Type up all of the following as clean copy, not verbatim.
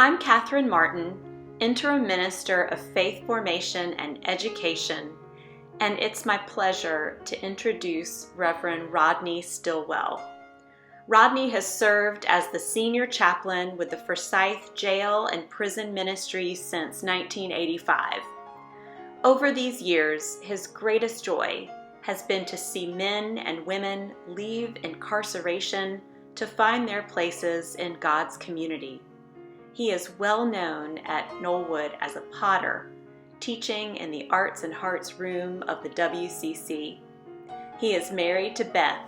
I'm Catherine Martin, Interim Minister of Faith Formation and Education, and it's my pleasure to introduce Reverend Rodney Stilwell. Rodney has served as the Senior Chaplain with the Forsyth Jail and Prison Ministry since 1985. Over these years, his greatest joy has been to see men and women leave incarceration to find their places in God's community. He is well known at Knollwood as a potter, teaching in the Arts and Hearts room of the WCC. He is married to Beth,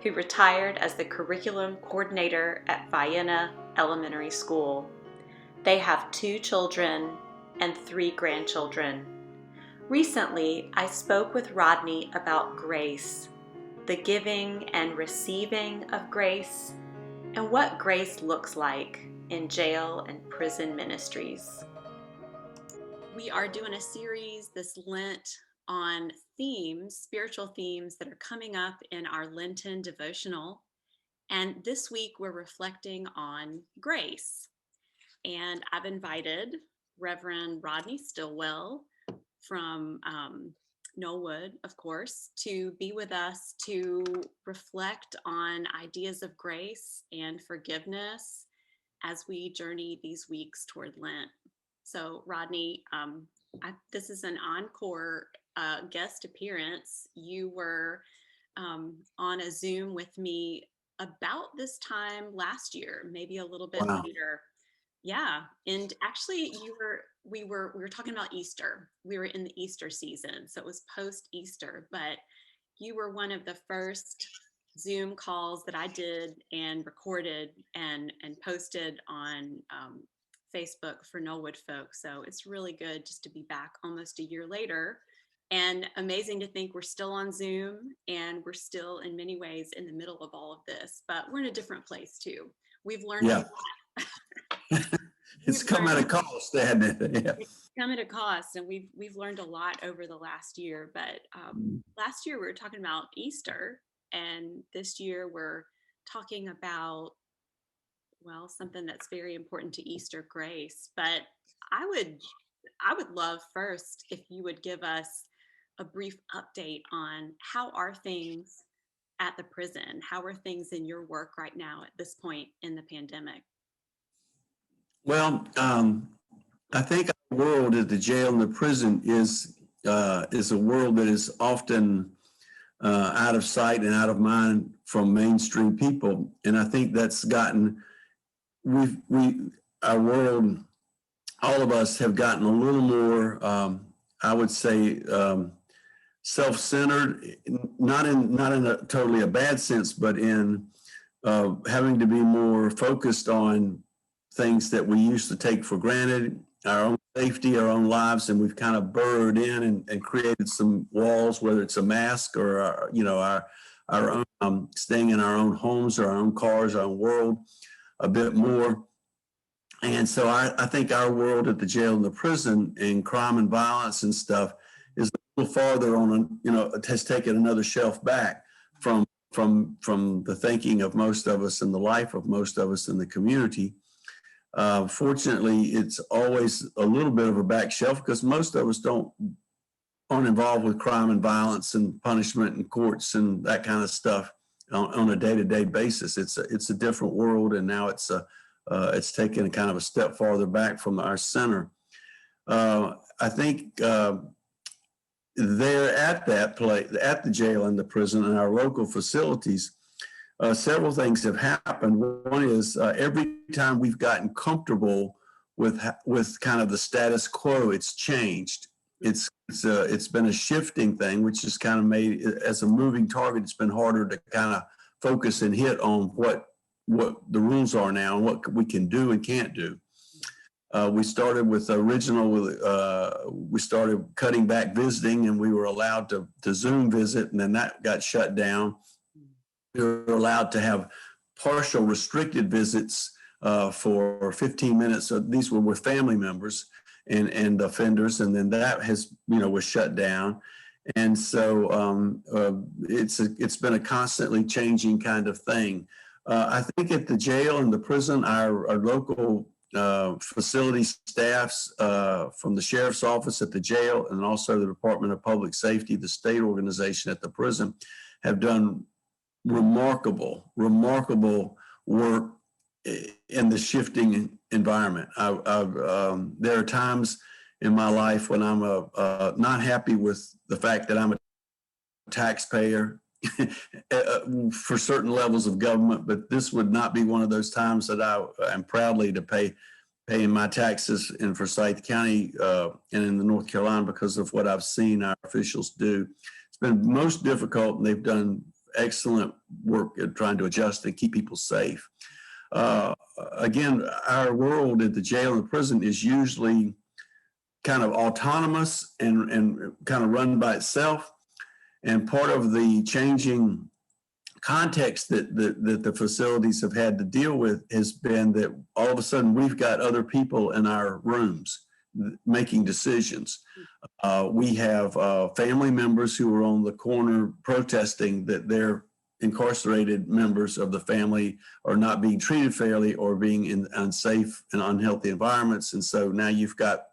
who retired as the curriculum coordinator at Vienna Elementary School. They have 2 children and 3 grandchildren. Recently, I spoke with Rodney about grace, the giving and receiving of grace, and what grace looks like in jail and prison ministries. We are doing a series this Lent on themes, spiritual themes that are coming up in our Lenten devotional. And this week we're reflecting on grace. And I've invited Reverend Rodney Stilwell from Knollwood, of course, to be with us to reflect on ideas of grace and forgiveness as we journey these weeks toward Lent. So, Rodney, this is an encore guest appearance. You were on a Zoom with me about this time last year, maybe a little bit later. Yeah, and actually, we were talking about Easter. We were in the Easter season, so it was post-Easter. But you were one of the first Zoom calls that I did and recorded and posted on Facebook for Knollwood folks. So it's really good just to be back almost a year later, and amazing to think we're still on Zoom and we're still in many ways in the middle of all of this. But we're in a different place too. We've learned a lot. It's come at a cost, hasn't it? Yeah. It's come at a cost, and we've learned a lot over the last year. But last year we were talking about Easter, and this year we're talking about, well, something that's very important to Easter, grace. But I would love first if you would give us a brief update on how are things at the prison? How are things in your work right now at this point in the pandemic? Well, I think our world at the jail and the prison is a world that is often out of sight and out of mind from mainstream people, and I think that's gotten our world, all of us have gotten a little more, I would say, self-centered, not in a totally a bad sense, but in having to be more focused on things that we used to take for granted, our own safety, our own lives, and we've kind of burrowed in and created some walls, whether it's a mask or our own staying in our own homes or our own cars, our own world a bit more. And so I think our world at the jail and the prison and crime and violence and stuff is a little farther on, it has taken another shelf back from the thinking of most of us and the life of most of us in the community. Fortunately, it's always a little bit of a back shelf because most of us aren't involved with crime and violence and punishment and courts and that kind of stuff on a day-to-day basis. It's a different world, and now it's taken a kind of a step farther back from our center. I think there at that place, at the jail and the prison and our local facilities, several things have happened. One is every time we've gotten comfortable with kind of the status quo, it's changed. It's been a shifting thing, which has kind of made, as a moving target, it's been harder to kind of focus and hit on what the rules are now and what we can do and can't do. We started we started cutting back visiting, and we were allowed to Zoom visit, and then that got shut down. We were allowed to have partial restricted visits for 15 minutes. So these were with family members and offenders, and then that was shut down. And so it's been a constantly changing kind of thing. I think at the jail and the prison, our local facility staffs from the sheriff's office at the jail and also the Department of Public Safety, the state organization at the prison, have done remarkable work in the shifting environment. There are times in my life when I'm not happy with the fact that I'm a taxpayer for certain levels of government, but this would not be one of those times that I am proudly to paying my taxes in Forsyth County and in the North Carolina because of what I've seen our officials do. It's been most difficult, and they've done excellent work at trying to adjust and keep people safe. Again, our world at the jail and the prison is usually kind of autonomous and kind of run by itself. And part of the changing context that the facilities have had to deal with has been that all of a sudden we've got other people in our rooms making decisions. We have family members who are on the corner protesting that their incarcerated members of the family are not being treated fairly or being in unsafe and unhealthy environments. And so now you've got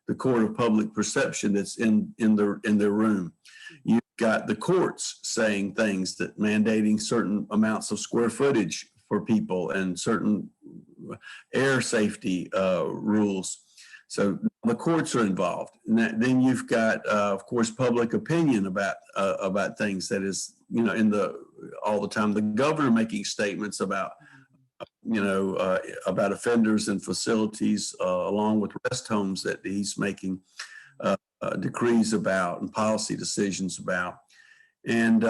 the court of public perception that's in their room. You've got the courts saying things that mandating certain amounts of square footage for people and certain air safety rules. So the courts are involved. And then you've got, of course, public opinion about things that is, all the time. The governor making statements about, about offenders and facilities, along with rest homes that he's making decrees about and policy decisions about. And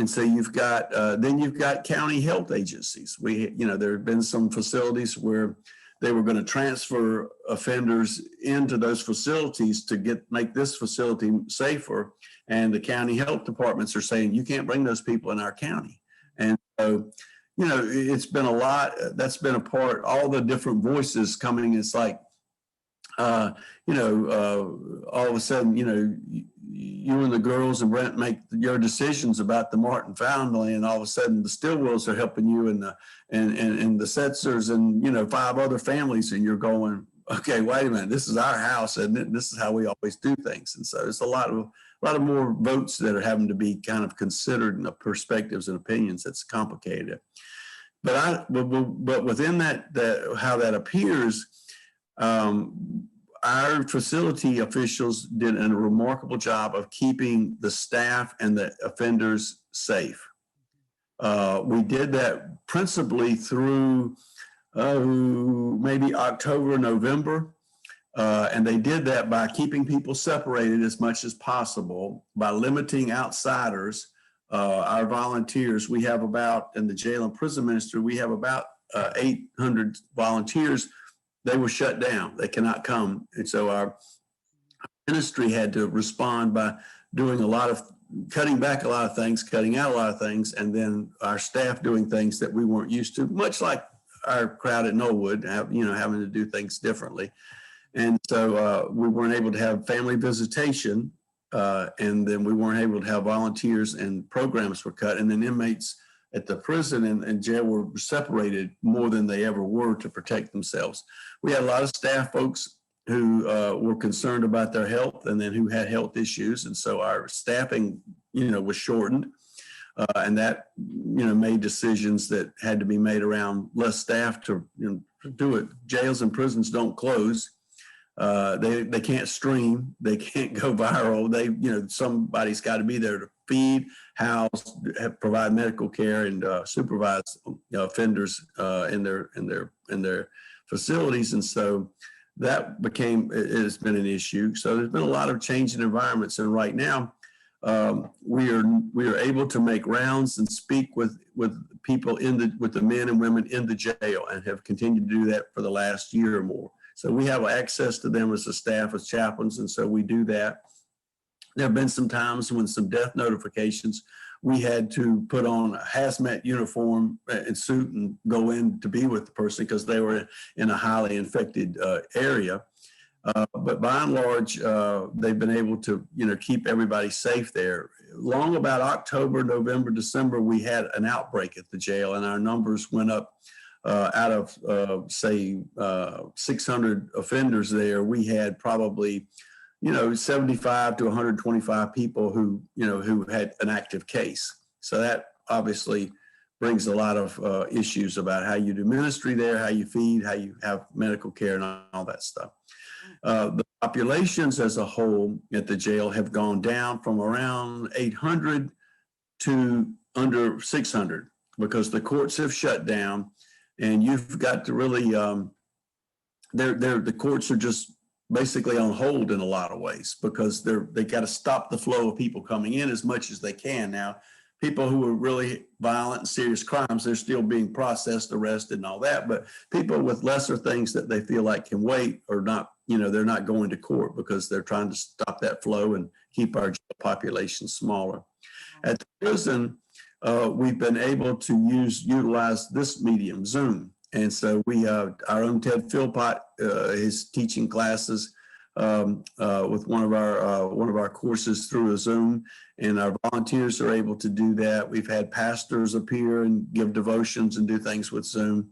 so you've got, then you've got county health agencies. There have been some facilities where they were going to transfer offenders into those facilities to make this facility safer. And the county health departments are saying, you can't bring those people in our county. And so, it's been a lot. That's been a part, all the different voices coming. It's like, all of a sudden, you and the girls and Brent make your decisions about the Martin family, and all of a sudden the Stilwells are helping you, and the Setzers and 5 other families, and you're going, okay, wait a minute, this is our house, and this is how we always do things. And so it's a lot of more votes that are having to be kind of considered, and perspectives and opinions. That's complicated. But within that how that appears. Our facility officials did a remarkable job of keeping the staff and the offenders safe. We did that principally through maybe October, November. And they did that by keeping people separated as much as possible, by limiting outsiders. Our volunteers, we have about, in the jail and prison ministry, we have about 800 volunteers. They were shut down. They cannot come. And so our ministry had to respond by doing cutting back a lot of things, cutting out a lot of things, and then our staff doing things that we weren't used to, much like our crowd at Knollwood, having to do things differently. And so we weren't able to have family visitation, and then we weren't able to have volunteers, and programs were cut, and then inmates at the prison and jail were separated more than they ever were to protect themselves. We had a lot of staff folks who were concerned about their health, and then who had health issues. And so our staffing, was shortened. And that, made decisions that had to be made around less staff to do it. Jails and prisons don't close. They can't stream. They can't go viral. Somebody's got to be there to feed, house, provide medical care, and supervise offenders in their facilities. And so that has been an issue. So there's been a lot of change in environments. And right now, we are able to make rounds and speak with people with the men and women in the jail, and have continued to do that for the last year or more. So we have access to them as a staff, as chaplains, and so we do that. There have been some times when some death notifications, we had to put on a hazmat uniform and suit and go in to be with the person because they were in a highly infected area. But by and large, they've been able to, keep everybody safe there. Long about October, November, December, we had an outbreak at the jail, and our numbers went up out of say 600 offenders there, we had probably 75 to 125 people who had an active case. So that obviously brings a lot of issues about how you do ministry there, how you feed, how you have medical care, and all that stuff. The populations as a whole at the jail have gone down from around 800 to under 600 because the courts have shut down, and you've got to really the courts are just basically on hold in a lot of ways because they got to stop the flow of people coming in as much as they can. Now, people who are really violent and serious crimes, they're still being processed, arrested, and all that. But people with lesser things that they feel like can wait or not, they're not going to court because they're trying to stop that flow and keep our population smaller. At the prison, we've been able to utilize this medium, Zoom. And so we have our own Ted Philpott is teaching classes with one of our courses through a Zoom, and our volunteers are able to do that. We've had pastors appear and give devotions and do things with Zoom.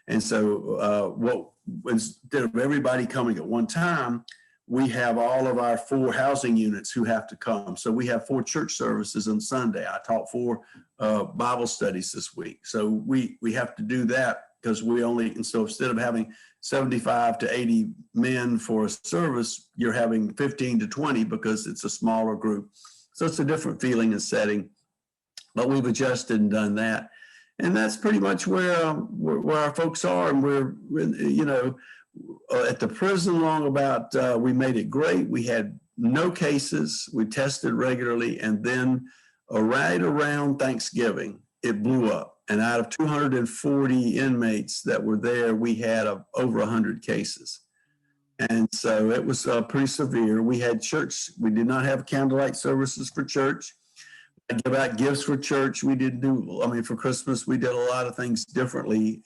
And so instead of everybody coming at one time, we have all of our 4 housing units who have to come. So we have 4 church services on Sunday. I taught 4 Bible studies this week. So we have to do that because so instead of having 75 to 80 men for a service, you're having 15 to 20 because it's a smaller group. So it's a different feeling and setting, but we've adjusted and done that. And that's pretty much where our folks are. And we're, at the prison long about, we made it great. We had no cases. We tested regularly. And then right around Thanksgiving, it blew up. And out of 240 inmates that were there, we had over 100 cases. And so it was pretty severe. We had church. We did not have candlelight services for church. I give out gifts for church. We didn't for Christmas, we did a lot of things differently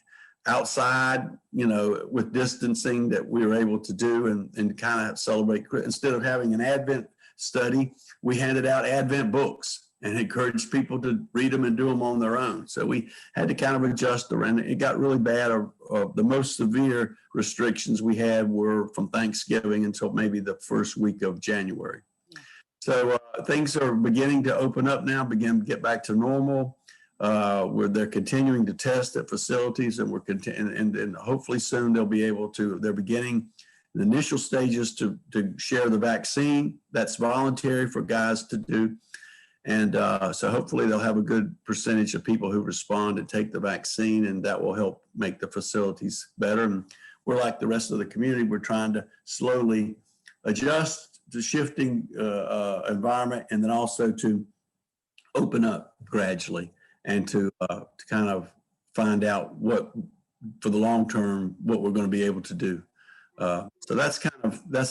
outside, with distancing that we were able to do and kind of celebrate. Instead of having an Advent study, we handed out Advent books and encouraged people to read them and do them on their own. So we had to kind of adjust around it. It got really bad. The most severe restrictions we had were from Thanksgiving until maybe the first week of January. Yeah. So things are beginning to open up now, begin to get back to normal. Where they're continuing to test at facilities, and and hopefully soon they'll be able to. They're beginning the initial stages to share the vaccine. That's voluntary for guys to do. And so hopefully they'll have a good percentage of people who respond and take the vaccine, and that will help make the facilities better. And we're like the rest of the community. We're trying to slowly adjust to shifting environment, and then also to open up gradually and to kind of find out what, for the long term, what we're going to be able to do. So that's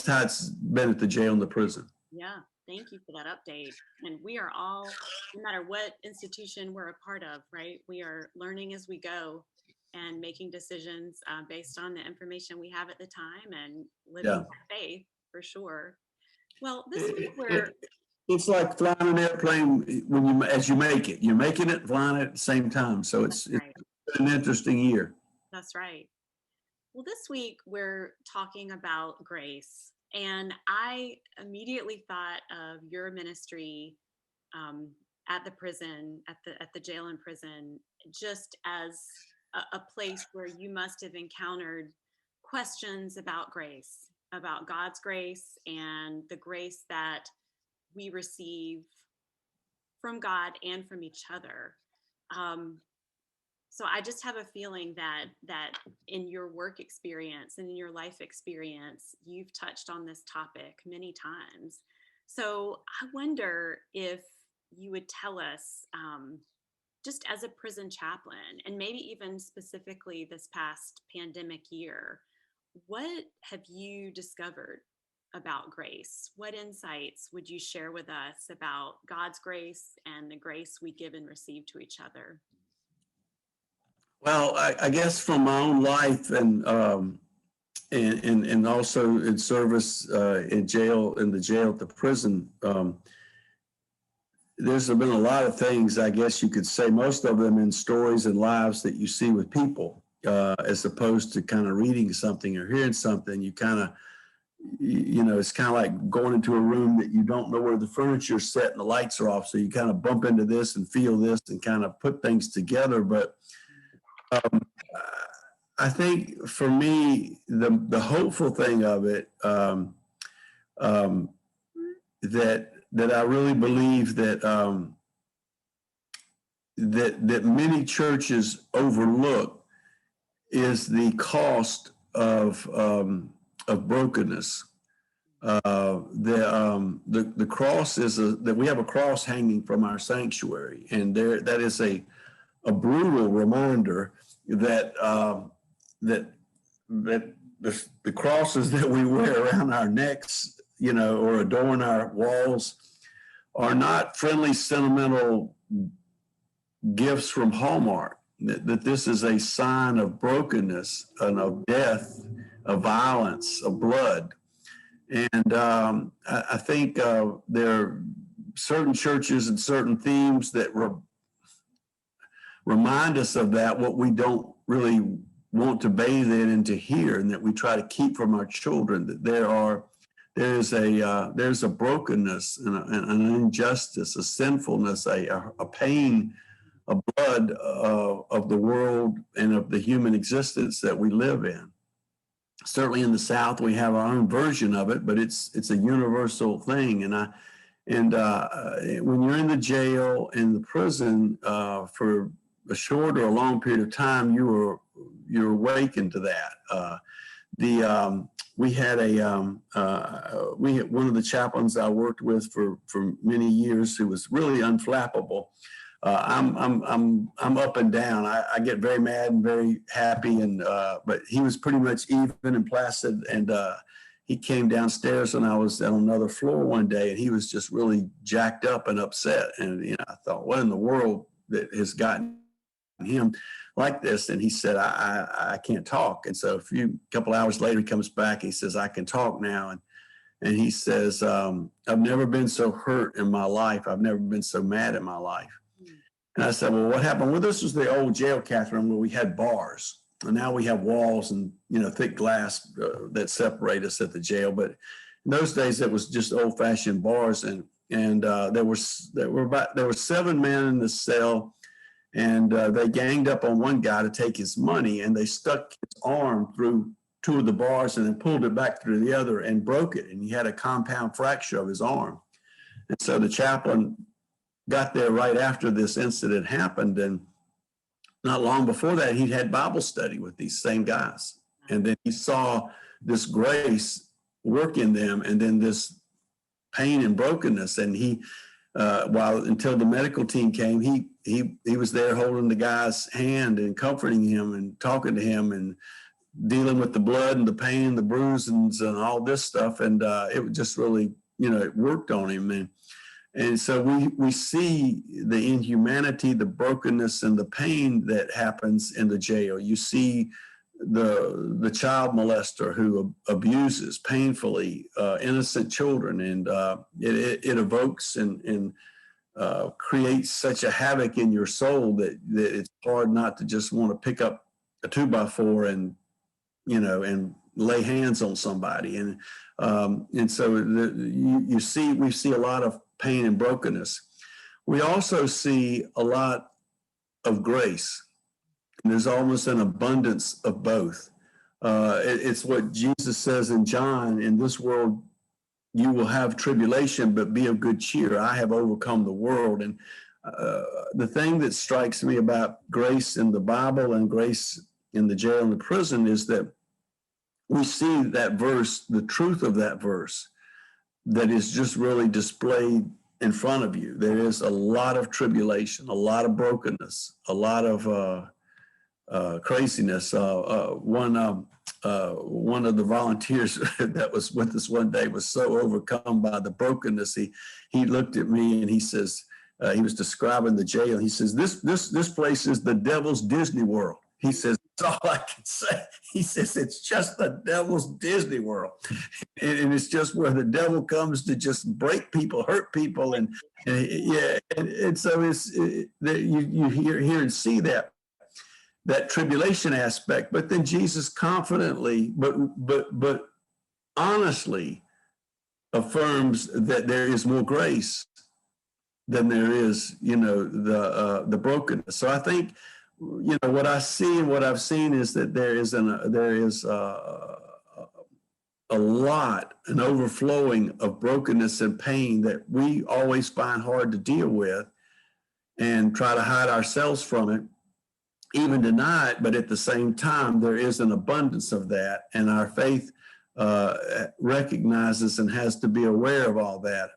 how it's been at the jail and the prison. Yeah. Thank you for that update. And we are all, no matter what institution we're a part of, right? We are learning as we go and making decisions based on the information we have at the time and living by faith, for sure. Well, this week it's like flying an airplane as you make it. You're making it, flying it at the same time. So it's an interesting year. That's right. Well, this week we're talking about grace. And I immediately thought of your ministry at the prison, at the jail and prison, just as a place where you must have encountered questions about grace, about God's grace and the grace that we receive from God and from each other. So I just have a feeling that in your work experience and in your life experience, you've touched on this topic many times. So I wonder if you would tell us, just as a prison chaplain, and maybe even specifically this past pandemic year, what have you discovered about grace? What insights would you share with us about God's grace and the grace we give and receive to each other? Well, I guess from my own life and also in service in the jail at the prison, there's been a lot of things, I guess you could say, most of them in stories and lives that you see with people. as opposed to kind of reading something or hearing something. You kind of, it's kind of like going into a room that you don't know where the furniture's set and the lights are off. So you kind of bump into this and feel this and kind of put things together. But I think for me, the hopeful thing of it, that I really believe that that many churches overlook is the cost of brokenness. The cross is that we have a cross hanging from our sanctuary, and that is a brutal reminder that that the crosses that we wear around our necks, or adorn our walls, are not friendly, sentimental gifts from Hallmark. That this is a sign of brokenness and of death, of violence, of blood. And I think there are certain churches and certain themes that remind us of that, what we don't really want to bathe in and to hear, and that we try to keep from our children. That there's a brokenness and an injustice, a sinfulness, a pain, a blood of the world and of the human existence that we live in. Certainly in the South, we have our own version of it, but it's a universal thing. And when you're in the jail and the prison for a short or a long period of time, you're awakened to that. We had one of the chaplains I worked with for many years who was really unflappable. I'm up and down. I get very mad and very happy, but he was pretty much even and placid. And he came downstairs, and I was on another floor one day, and he was just really jacked up and upset. And I thought, what in the world that has gotten him like this? And he said, I can't talk. And so a couple hours later, he comes back. He says, I can talk now. And he says, I've never been so hurt in my life. I've never been so mad in my life. And I said, well, what happened? Well, this was the old jail, Catherine, where we had bars. And now we have walls and, thick glass that separate us at the jail. But in those days, it was just old-fashioned bars. And there were 7 men in the cell. And they ganged up on one guy to take his money, and they stuck his arm through 2 of the bars and then pulled it back through the other and broke it. And he had a compound fracture of his arm. And so the chaplain got there right after this incident happened. And not long before that, he'd had Bible study with these same guys. And then he saw this grace work in them, and then this pain and brokenness. And he, until the medical team came, he was there holding the guy's hand and comforting him and talking to him and dealing with the blood and the pain and the bruisings and all this stuff. And it just really, it worked on him. And so we see the inhumanity, the brokenness, and the pain that happens in the jail. You see the child molester who abuses painfully innocent children, and it evokes and creates such a havoc in your soul that it's hard not to just want to pick up a 2x4 and lay hands on somebody. And so we see a lot of pain and brokenness. We also see a lot of grace. And there's almost an abundance of both. It's what Jesus says in John: in this world you will have tribulation, but be of good cheer. I have overcome the world. And the thing that strikes me about grace in the Bible and grace in the jail and the prison is that we see that verse, the truth of that verse, that is just really displayed in front of you. There is a lot of tribulation, a lot of brokenness, a lot of craziness. One of the volunteers that was with us one day was so overcome by the brokenness. He looked at me and he says, he was describing the jail. He says, this place is the devil's Disney World. He says, that's all I can say. He says, it's just the devil's Disney World. And it's just where the devil comes to just break people, hurt people. And so you hear and see that. that tribulation aspect, but then Jesus confidently, but honestly affirms that there is more grace than there is, the brokenness. So I think, what I see and what I've seen is that there is an overflowing of brokenness and pain that we always find hard to deal with and try to hide ourselves from it, even deny it. But at the same time, there is an abundance of that, and our faith recognizes and has to be aware of all that.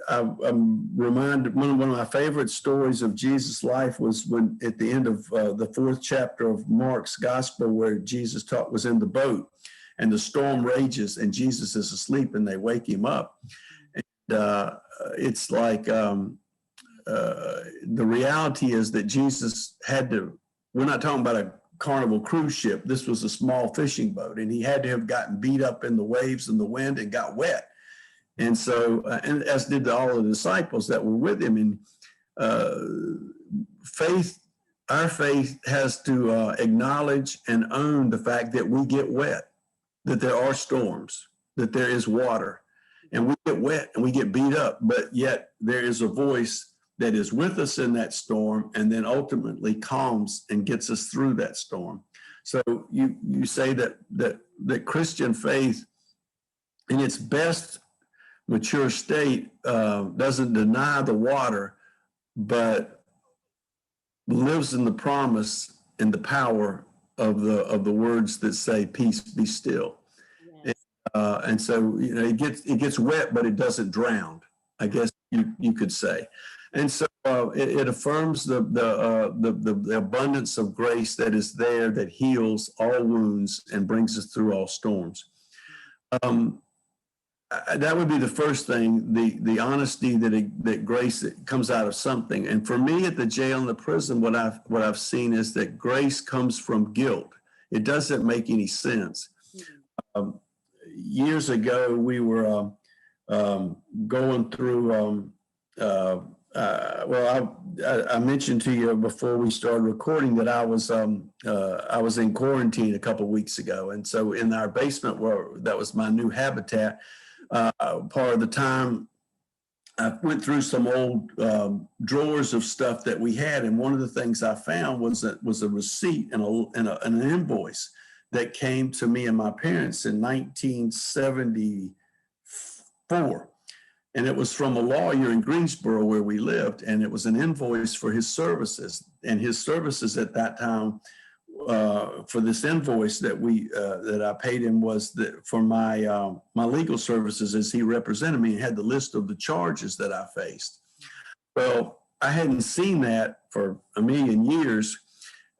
I'm reminded, one of my favorite stories of Jesus' life was when at the end of the 4th chapter of Mark's gospel, where Jesus was in the boat and the storm rages and Jesus is asleep and they wake him up. And it's like the reality is that Jesus we're not talking about a Carnival cruise ship. This was a small fishing boat, and he had to have gotten beat up in the waves and the wind and got wet. And so, and as did all the disciples that were with him. And our faith has to acknowledge and own the fact that we get wet, that there are storms, that there is water, and we get wet and we get beat up, but yet there is a voice that is with us in that storm and then ultimately calms and gets us through that storm. So you say that Christian faith in its best mature state doesn't deny the water, but lives in the promise and the power of the words that say, "Peace, be still." Yes. And so it gets wet, but it doesn't drown, I guess you could say. And so it affirms the abundance of grace that is there, that heals all wounds and brings us through all storms. That would be the first thing, the honesty that grace that comes out of something. And for me at the jail and the prison, what I've seen is that grace comes from guilt. It doesn't make any sense. Years ago, we were going through. I mentioned to you before we started recording that I was in quarantine a couple of weeks ago, and so in our basement, that was my new habitat. Part of the time, I went through some old drawers of stuff that we had, and one of the things I found was a receipt and an invoice that came to me and my parents in 1974. And it was from a lawyer in Greensboro where we lived, and it was an invoice for his services. And his services at that time, for this invoice that I paid him, was for my legal services as he represented me, and had the list of the charges that I faced. Well, I hadn't seen that for a million years,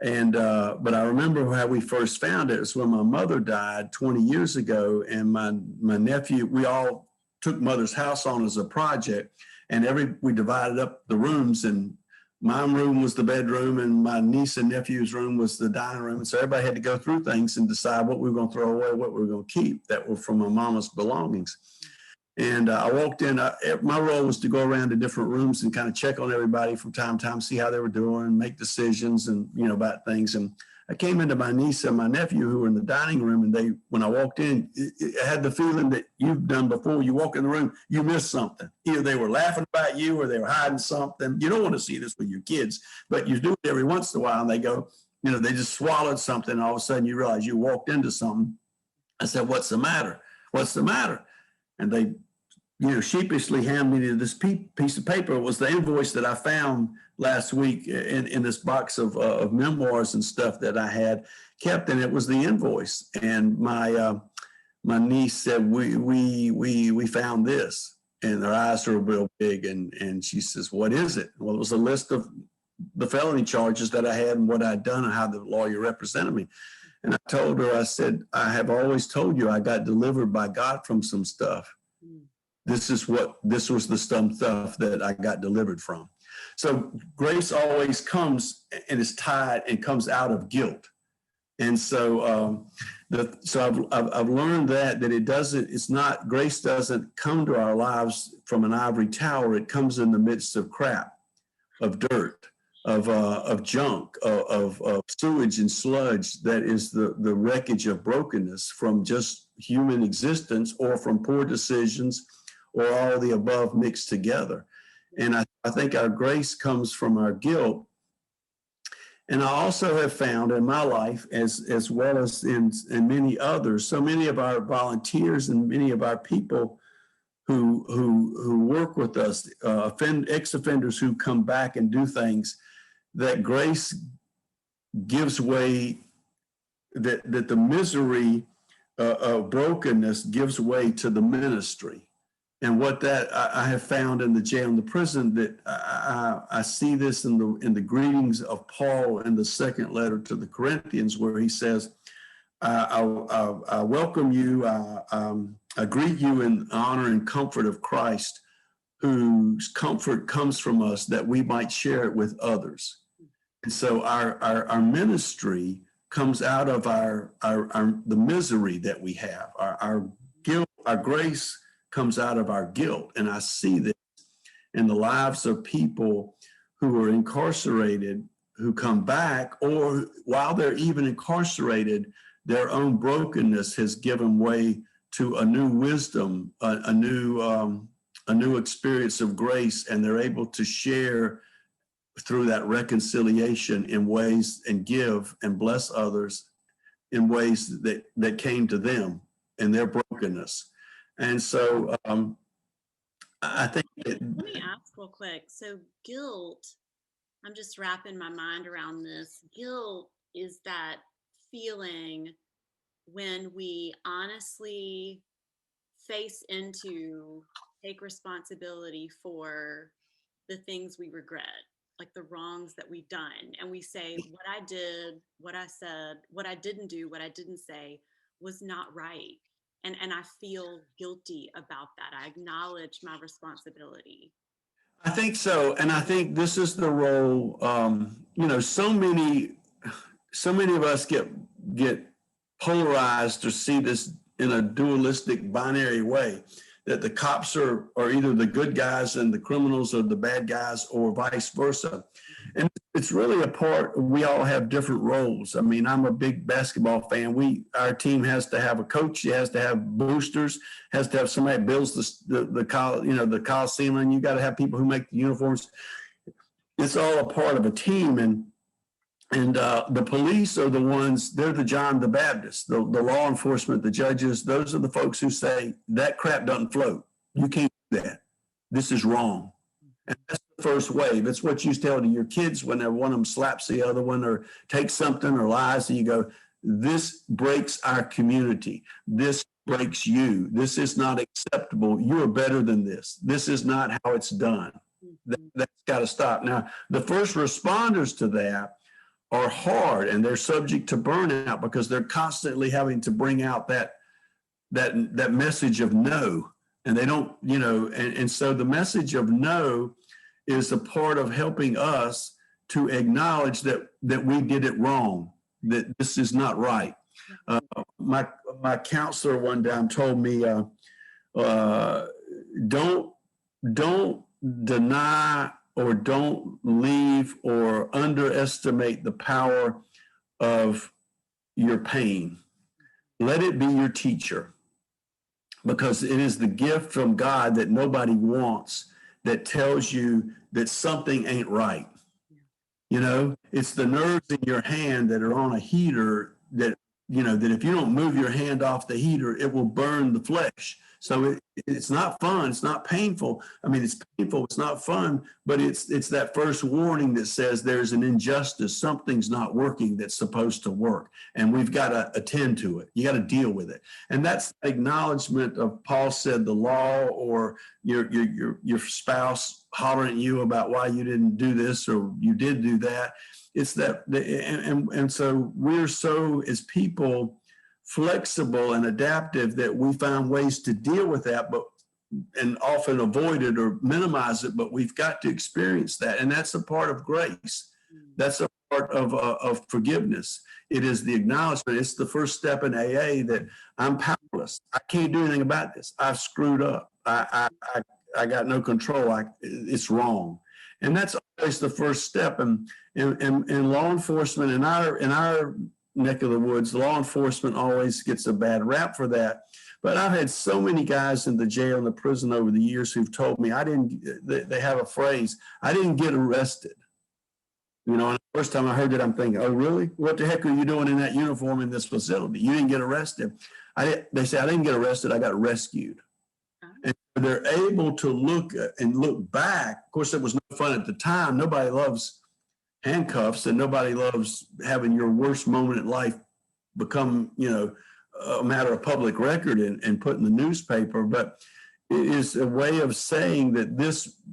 and but I remember how we first found it. It was when my mother died 20 years ago, and my nephew, we all took mother's house on as a project, and we divided up the rooms, and my room was the bedroom and my niece and nephew's room was the dining room. And so everybody had to go through things and decide what we were going to throw away, what we were going to keep that were from my mama's belongings. And I walked in, my role was to go around to different rooms and kind of check on everybody from time to time, see how they were doing, make decisions and, about things. And I came into my niece and my nephew who were in the dining room, and when I walked in, I had the feeling that you've done before. You walk in the room, you miss something. Either they were laughing about you or they were hiding something. You don't want to see this with your kids, but you do it every once in a while, and they go, they just swallowed something, and all of a sudden you realize you walked into something. I said, "What's the matter? What's the matter?" And they, sheepishly handed me this piece of paper. It was the invoice that I found last week in this box of memoirs and stuff that I had kept, and it was the invoice. And my niece said, "We found this," and her eyes were real big, and she says, "What is it?" Well, it was a list of the felony charges that I had and what I'd done and how the lawyer represented me. And I told her, I said, "I have always told you I got delivered by God from some stuff. This was the stuff that I got delivered from." So grace always comes and is tied and comes out of guilt. And so I've learned that grace doesn't come to our lives from an ivory tower. It comes in the midst of crap, of dirt, of junk, of sewage and sludge that is the wreckage of brokenness from just human existence or from poor decisions or all the above mixed together. And I think our grace comes from our guilt. And I also have found in my life, as well as in many others, so many of our volunteers and many of our people who work with us, ex-offenders who come back and do things, that grace gives way, that the misery of brokenness gives way to the ministry. And what that I have found in the jail and the prison, that I see this in the greetings of Paul in the second letter to the Corinthians, where he says, I welcome you, I greet you in honor and comfort of Christ, whose comfort comes from us that we might share it with others. And so our ministry comes out of the misery that we have. Our guilt, our grace comes out of our guilt. And I see this in the lives of people who are incarcerated, who come back, or while they're even incarcerated, their own brokenness has given way to a new wisdom, a new experience of grace, and they're able to share through that reconciliation in ways and give and bless others in ways that came to them in their brokenness. And so I think let me ask real quick. So guilt, I'm just wrapping my mind around this. Guilt is that feeling when we honestly take responsibility for the things we regret, like the wrongs that we've done. And we say, what I did, what I said, what I didn't do, what I didn't say was not right. And I feel guilty about that. I acknowledge my responsibility. I think so. And I think this is the role, so many of us get polarized or see this in a dualistic binary way, that the cops are either the good guys and the criminals are the bad guys, or vice versa. And it's really we all have different roles. I mean, I'm a big basketball fan. Our team has to have a coach, it has to have boosters, has to have somebody that builds the Coliseum, and you got to have people who make the uniforms. It's all a part of a team. And the police are the ones, they're the John the Baptist, the law enforcement, the judges. Those are the folks who say that crap doesn't float. You can't do that. This is wrong. And that's the first wave. It's what you tell to your kids when one of them slaps the other one or takes something or lies. And you go, this breaks our community. This breaks you. This is not acceptable. You are better than this. This is not how it's done. That's got to stop. Now, the first responders to that are hard, and they're subject to burnout because they're constantly having to bring out that message of no. And they don't, and so the message of no is a part of helping us to acknowledge that we did it wrong, that this is not right. My counselor one time told me, don't deny or don't leave or underestimate the power of your pain. Let it be your teacher, because it is the gift from God that nobody wants that tells you that something ain't right. It's the nerves in your hand that are on a heater that if you don't move your hand off the heater, it will burn the flesh. So it's not fun. It's not painful. I mean, it's painful. It's not fun, but it's that first warning that says there's an injustice. Something's not working that's supposed to work, and we've got to attend to it. You got to deal with it. And that's the acknowledgement of, Paul said, the law or your spouse hollering at you about why you didn't do this or you did do that. It's that, and so we're so, as people, flexible and adaptive that we find ways to deal with that, and often avoid it or minimize it, but we've got to experience that. And that's a part of grace. That's a part of forgiveness. It is the acknowledgement. It's the first step in AA that I'm powerless. I can't do anything about this. I've screwed up. I got no control. It's wrong. And that's always the first step. And law enforcement in our neck of the woods, law enforcement always gets a bad rap for that. But I've had so many guys in the jail and the prison over the years who've told me they have a phrase, I didn't get arrested. And the first time I heard it, I'm thinking, oh, really? What the heck are you doing in that uniform in this facility? You didn't get arrested. They say, I didn't get arrested. I got rescued. And they're able to look back. Of course, it was no fun at the time. Nobody loves handcuffs, and nobody loves having your worst moment in life become, a matter of public record and put in the newspaper. But it is a way of saying that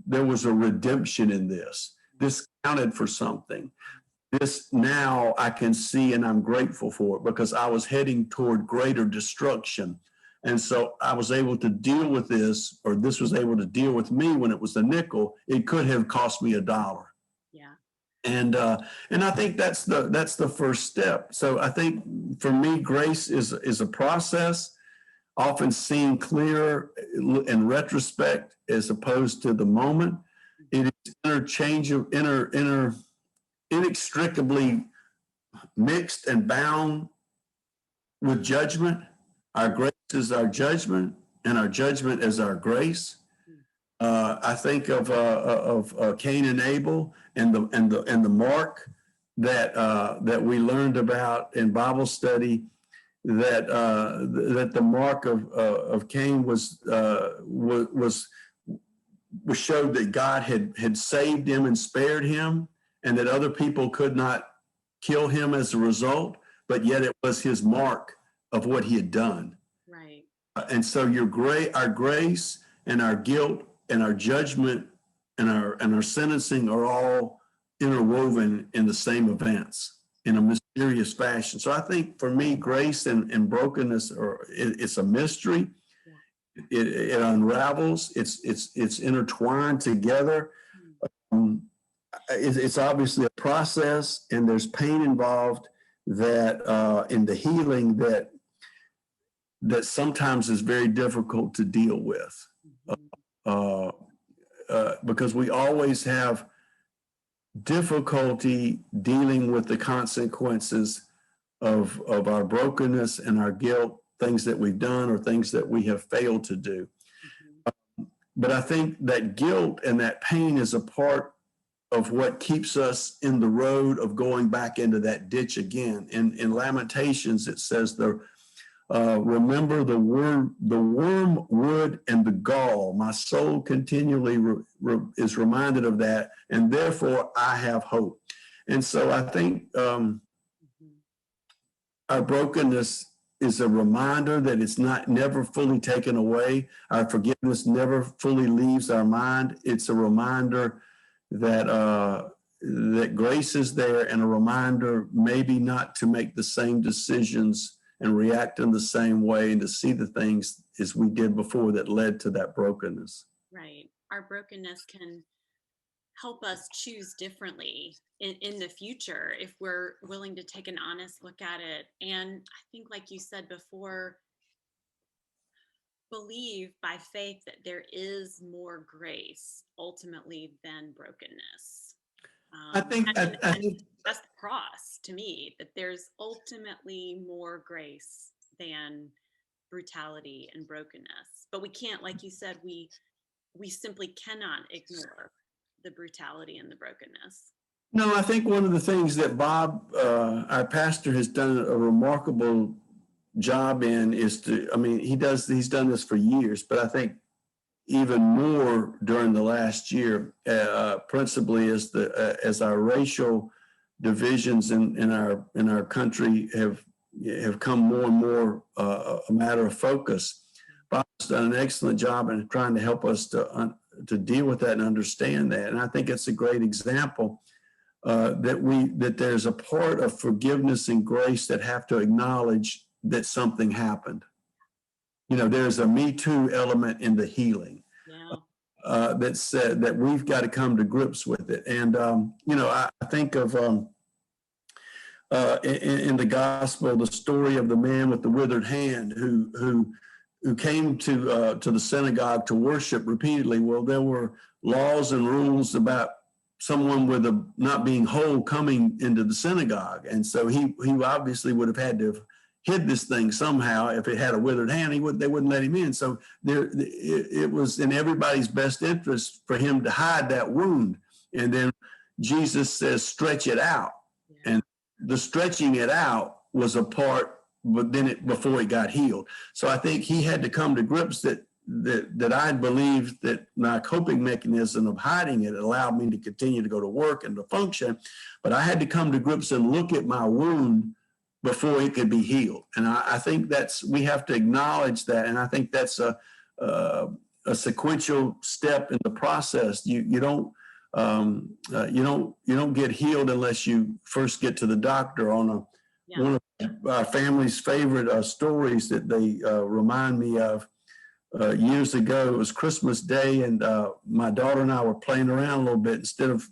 there was a redemption in this. This counted for something. This now I can see, and I'm grateful for it, because I was heading toward greater destruction. And so I was able to deal with this, or this was able to deal with me when it was a nickel. It could have cost me $1. Yeah. And I think that's the first step. So I think for me, grace is a process, often seen clear in retrospect as opposed to the moment. It is inextricably mixed and bound with judgment. Our grace is our judgment, and our judgment is our grace. I think of Cain and Abel and the mark that we learned about in Bible study, that the mark of Cain was showed that God had saved him and spared him, and that other people could not kill him as a result, but yet it was his mark of what he had done. Right. And so our grace and our guilt and our judgment and our sentencing are all interwoven in the same events in a mysterious fashion. So I think for me, grace and brokenness it's a mystery. It unravels. It's intertwined together. It's obviously a process, and there's pain involved that in the healing that sometimes is very difficult to deal with, because we always have difficulty dealing with the consequences of our brokenness and our guilt, things that we've done or things that we have failed to do. But I think that guilt and that pain is a part of what keeps us in the road of going back into that ditch again. In Lamentations, it says, remember the wormwood and the gall. My soul continually is reminded of that, and therefore I have hope. And so I think our brokenness is a reminder that it's never fully taken away. Our forgiveness never fully leaves our mind. It's a reminder that grace is there, and a reminder maybe not to make the same decisions and react in the same way, and to see the things as we did before that led to that brokenness. Right. Our brokenness can help us choose differently in the future if we're willing to take an honest look at it. And I think, like you said before, believe by faith that there is more grace ultimately than brokenness. I think that's the cross to me, that there's ultimately more grace than brutality and brokenness. But we can't, like you said, we simply cannot ignore the brutality and the brokenness. No, I think one of the things that Bob, our pastor, has done a remarkable job in is he's done this for years, but I think even more during the last year, principally as our racial divisions in our country have come more and more a matter of focus. Bob's done an excellent job in trying to help us to deal with that and understand that. And I think it's a great example that there's a part of forgiveness and grace that have to acknowledge that something happened. There's a Me Too element in the healing. Yeah. That said that we've got to come to grips with it. And I think of in the gospel the story of the man with the withered hand who came to the synagogue to worship repeatedly. Well, there were laws and rules about someone with a not being whole coming into the synagogue. And so he obviously would have had to have hid this thing somehow. If it had a withered hand, they wouldn't let him in. So it was in everybody's best interest for him to hide that wound. And then Jesus says, stretch it out. Yeah. And the stretching it out was a part, but then before it got healed. So I think he had to come to grips that I believed that my coping mechanism of hiding it allowed me to continue to go to work and to function. But I had to come to grips and look at my wound before it could be healed. And I think we have to acknowledge that. And I think that's a sequential step in the process. You don't get healed unless you first get to the doctor. One of our family's favorite stories that they remind me of years ago, it was Christmas Day, and my daughter and I were playing around a little bit instead of,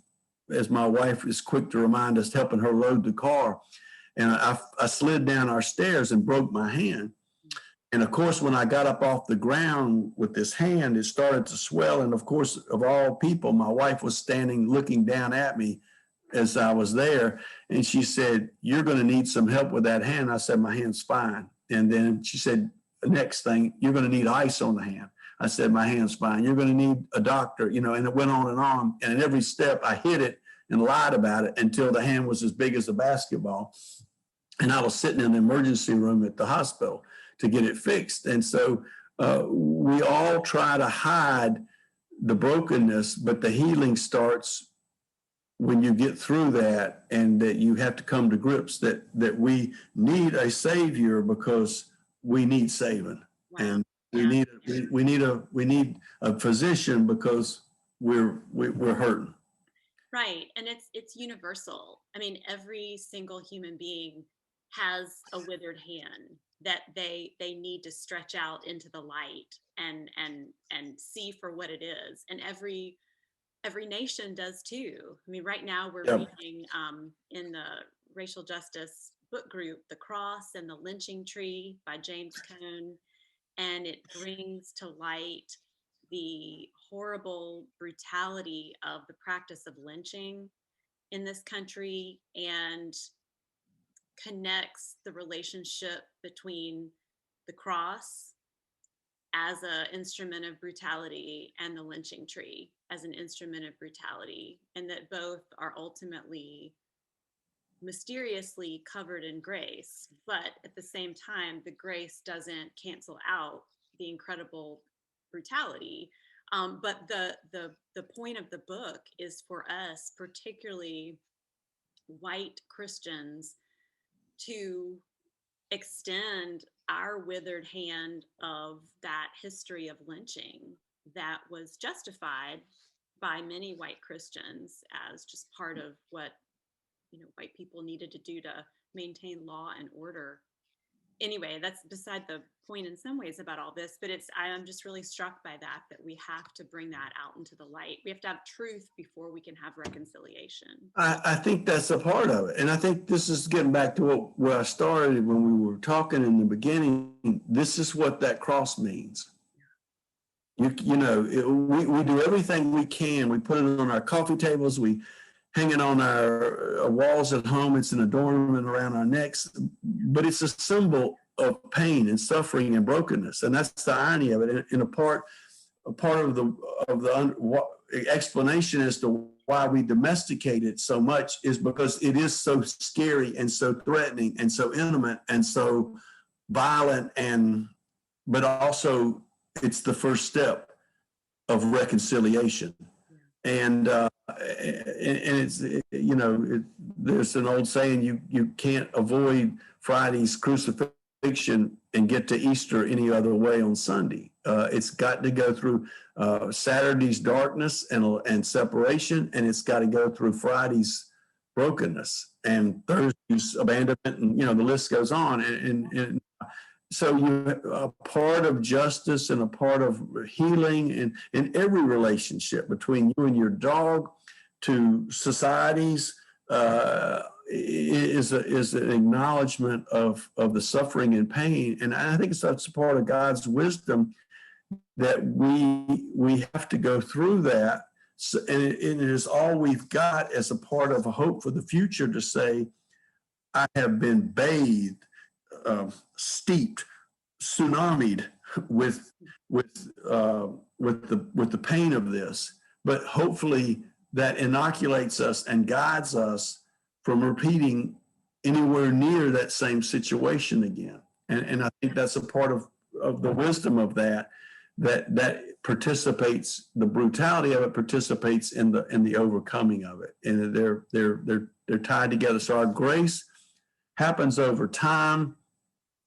as my wife is quick to remind us, helping her load the car. And I slid down our stairs and broke my hand. And of course, when I got up off the ground with this hand, it started to swell. And of course, of all people, my wife was standing looking down at me as I was there. And she said, "You're going to need some help with that hand." I said, "My hand's fine." And then she said, "The next thing, you're going to need ice on the hand." I said, "My hand's fine. You're going to need a doctor," and it went on. And at every step I hit it and lied about it until the hand was as big as a basketball. And I was sitting in the emergency room at the hospital to get it fixed. And so we all try to hide the brokenness, but the healing starts when you get through that, and that you have to come to grips that we need a savior because we need saving. Wow. And we need a physician because we're hurting. Right. And it's universal. I mean, every single human being has a withered hand that they need to stretch out into the light and see for what it is. And every nation does too. I mean, right now we're reading in the racial justice book group, The Cross and the Lynching Tree by James Cone. And it brings to light the horrible brutality of the practice of lynching in this country, and connects the relationship between the cross as an instrument of brutality and the lynching tree as an instrument of brutality, and that both are ultimately mysteriously covered in grace, but at the same time, the grace doesn't cancel out the incredible brutality. But the point of the book is for us, particularly white Christians, to extend our withered hand of that history of lynching that was justified by many white Christians as just part of what white people needed to do to maintain law and order. Anyway, that's beside the point in some ways about all this, but I'm just really struck by that we have to bring that out into the light. We have to have truth before we can have reconciliation. I think that's a part of it. And I think this is getting back to where I started when we were talking in the beginning. This is what that cross means. We do everything we can. We put it on our coffee tables. We hang it on our walls at home. It's an adornment around our necks, but it's a symbol of pain and suffering and brokenness. And that's the irony of it. And a part of the explanation as to why we domesticate it so much is because it is so scary and so threatening and so intimate and so violent, but also it's the first step of reconciliation. And it's, there's an old saying, you can't avoid Friday's crucifixion and get to Easter any other way on Sunday. It's got to go through Saturday's darkness and separation, and it's got to go through Friday's brokenness and Thursday's abandonment, and the list goes on. And so a part of justice and a part of healing in every relationship, between you and your dog to societies, is an acknowledgement of the suffering and pain. And I think it's a part of God's wisdom that we have to go through that So, and it is all we've got as a part of a hope for the future to say, I have been bathed, steeped, tsunamied with the pain of this. But hopefully that inoculates us and guides us from repeating anywhere near that same situation again. And I think that's a part of the wisdom of that participates, the brutality of it participates in the overcoming of it. And they're tied together. So our grace happens over time.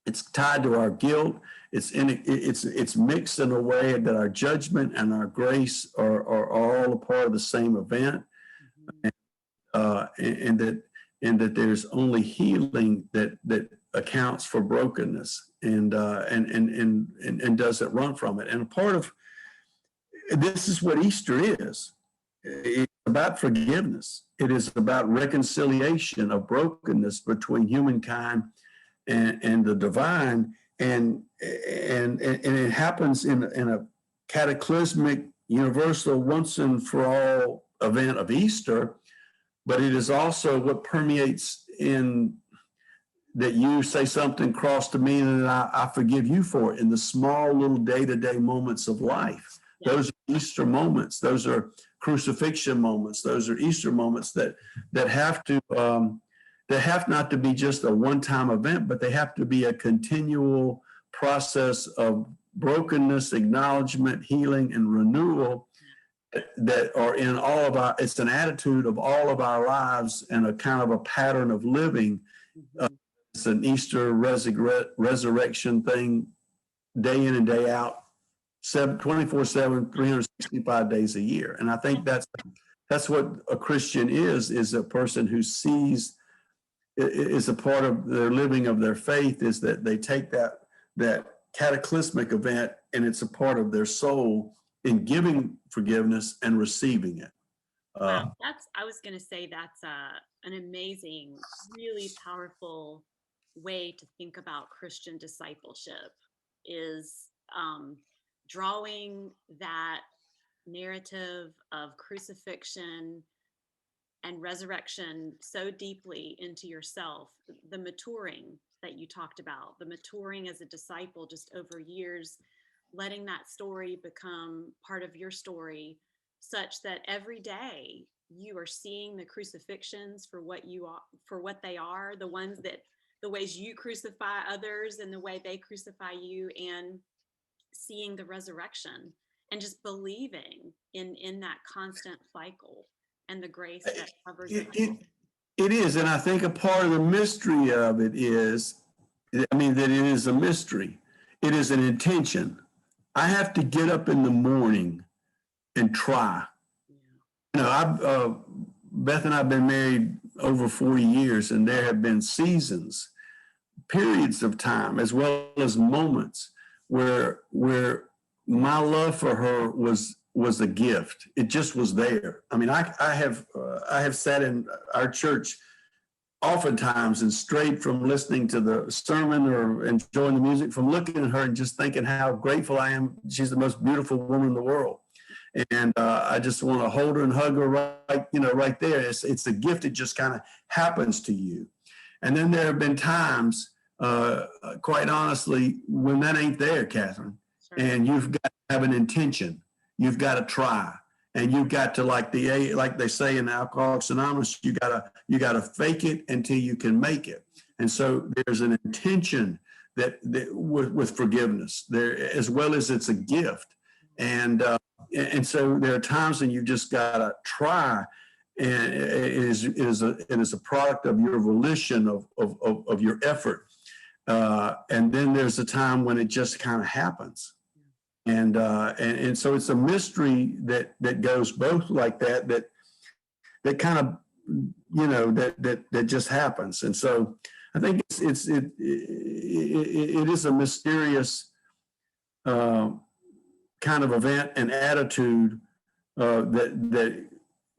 It's tied to our guilt. It's mixed in a way that our judgment and our grace are all a part of the same event, and that there's only healing that accounts for brokenness and doesn't run from it. And a part of this is what Easter is. It's about forgiveness. It is about reconciliation of brokenness between humankind and the divine, and it happens in a cataclysmic, universal, once and for all event of Easter. But it is also what permeates in that you say something cross to me and I forgive you for it in the small little day-to-day moments of life. Yeah. Those are Easter moments. Those are crucifixion moments. Those are Easter moments that have to they have not to be just a one-time event, but they have to be a continual process of brokenness, acknowledgement, healing, and renewal that are in all of our, it's an attitude of all of our lives and a kind of a pattern of living. It's an Easter resurrection thing, day in and day out, 24/7, 365 days a year. And I think that's what a Christian is a person who sees, is a part of their living of their faith, is that they take that cataclysmic event and it's a part of their soul in giving forgiveness and receiving it. Wow, I was going to say that's an amazing, really powerful way to think about Christian discipleship, is drawing that narrative of crucifixion and resurrection so deeply into yourself, the maturing that you talked about, the maturing as a disciple just over years, letting that story become part of your story, such that every day you are seeing the crucifixions for what you are, for what they are, the ways you crucify others and the way they crucify you, and seeing the resurrection and just believing in that constant cycle and the grace that covers it. It is, and I think a part of the mystery of it is, that it is a mystery. It is an intention. I have to get up in the morning and try. Yeah. Beth and I have been married over 40 years, and there have been seasons, periods of time, as well as moments where my love for her was a gift. It just was there. I have sat in our church oftentimes and strayed from listening to the sermon or enjoying the music, from looking at her and just thinking how grateful I am. She's the most beautiful woman in the world. And I just want to hold her and hug her right there. It's a gift. It just kind of happens to you. And then there have been times, quite honestly, when that ain't there, Catherine. Sure. And you've got to have an intention. You've got to try. And you've got to, like they say in Alcoholics Anonymous, you gotta fake it until you can make it. And so there's an intention that with forgiveness there, as well as it's a gift. And so there are times when you just gotta try, and it is a product of your volition, of your effort. And then there's a time when it just kind of happens. And so it's a mystery that goes both like that kind of, that just happens. And so I think it is a mysterious kind of event and attitude that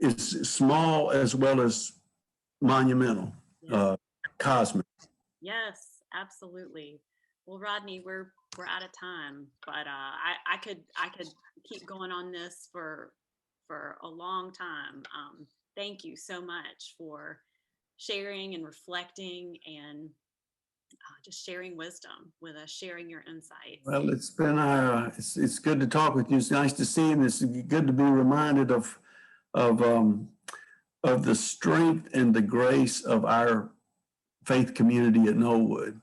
is small as well as monumental, cosmic. Yes, absolutely. Well, Rodney, we're out of time, but I could keep going on this for for a long time. Thank you so much for sharing and reflecting and just sharing wisdom with us, sharing your insights. Well, it's been it's good to talk with you. It's nice to see you, and it's good to be reminded of um, of the strength and the grace of our faith community at Knollwood.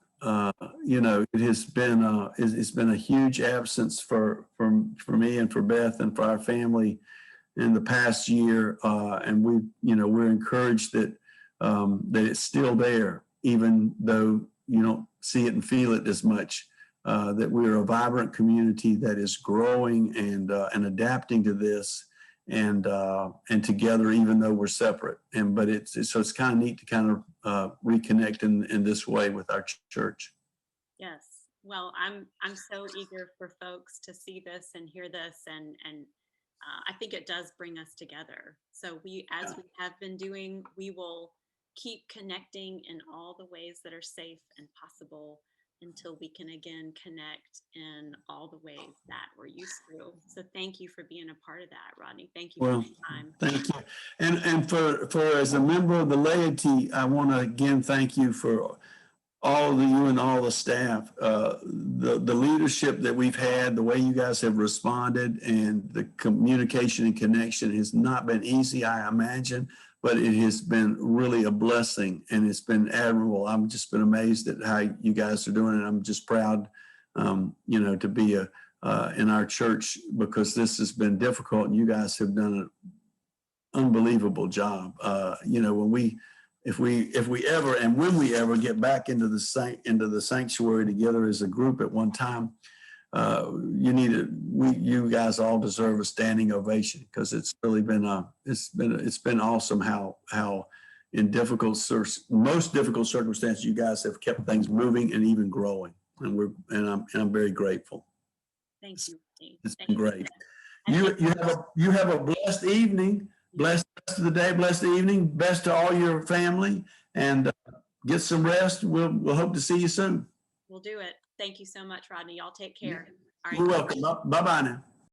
You know, it has been it's been a huge absence for me and for Beth and for our family in the past year, and we're encouraged that that it's still there, even though you don't see it and feel it as much. That we're a vibrant community that is growing and adapting to this, and together, even though we're separate. But it's kind of neat to kind of reconnect in this way with our church. Yes. Well, I'm so eager for folks to see this and hear this, and I think it does bring us together. So we have been doing, we will keep connecting in all the ways that are safe and possible until we can again connect in all the ways that we're used to. So thank you for being a part of that, Rodney. Thank you for your time. Thank you. And for as a member of the laity, I want to again thank you for all of you and all the staff. The leadership that we've had, the way you guys have responded, and the communication and connection has not been easy, I imagine, but it has been really a blessing, and it's been admirable. I've just been amazed at how you guys are doing it. I'm just proud, to be in our church, because this has been difficult, and you guys have done an unbelievable job. If we ever and when we ever get back into the sanctuary together as a group at one time, you guys all deserve a standing ovation, because it's really been it's been awesome how in most difficult circumstances you guys have kept things moving and even growing, and I'm very grateful. Thank you. It's been great. You have a blessed evening. Blessed rest of the day, blessed evening, best to all your family, and get some rest. We'll hope to see you soon. We'll do it. Thank you so much, Rodney. Y'all take care. All right. You're welcome. Bye-bye now.